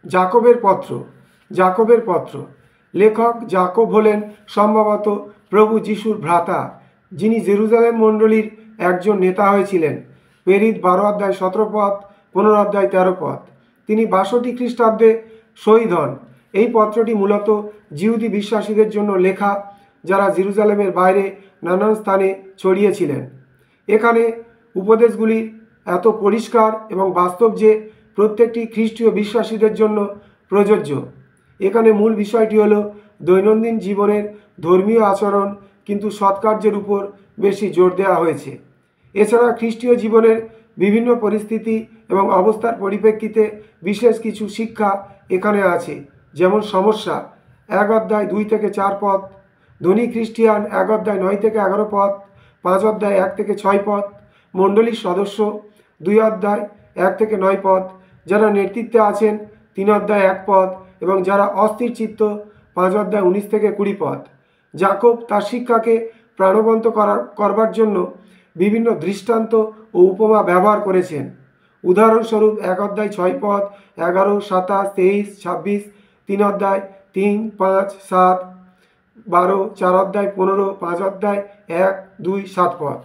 জাকবের পত্র। জাকবের পত্র লেখক জাকব হলেন সম্ভবত প্রভু যিশুর ভ্রাতা, যিনি জেরুজালেম মণ্ডলীর একজন নেতা হয়েছিলেন। প্রেরিত 12 অধ্যায় 17 পদ, 15 অধ্যায় 13 পদ। তিনি 62 খ্রিস্টাব্দে শহীদ হন। এই পত্রটি মূলত জিহুদি বিশ্বাসীদের জন্য লেখা, যারা জেরুজালেমের বাইরে নানান স্থানে ছড়িয়েছিলেন। এখানে উপদেশগুলি এত পরিষ্কার এবং বাস্তব যে প্রত্যেকটি খ্রিস্টীয় বিশ্বাসীদের জন্য প্রযোজ্য। এখানে মূল বিষয়টি হলো দৈনন্দিন জীবনের ধর্মীয় আচরণ, কিন্তু সৎকার্যের উপর বেশি জোর দেওয়া হয়েছে। এছাড়া খ্রিস্টীয় জীবনের বিভিন্ন পরিস্থিতি এবং অবস্থার পরিপ্রেক্ষিতে বিশেষ কিছু শিক্ষা এখানে আছে, যেমন সমস্যা 1 অধ্যায় 2 থেকে 4 পদ, ধনী খ্রিস্টিয়ান 1 অধ্যায় 9 থেকে 11 পদ, 5 অধ্যায় 1 থেকে 6 পদ, মণ্ডলীর সদস্য 2 অধ্যায় 1 থেকে 9 পদ, যারা নেতৃত্বে আছেন 3 অধ্যায় 1 পদ, এবং যারা অস্থির চিত্ত 5 অধ্যায় 19 থেকে 20 পদ। জাকব তার শিক্ষাকে প্রাণবন্ত করবার জন্য বিভিন্ন দৃষ্টান্ত ও উপমা ব্যবহার করেছেন। উদাহরণস্বরূপ 1 অধ্যায় 6 পদ, 11, 27, 23, 26, 3 অধ্যায় 3, 5, 7, 12, 4 অধ্যায় 15, 5 অধ্যায় 1, 2, 7 পদ।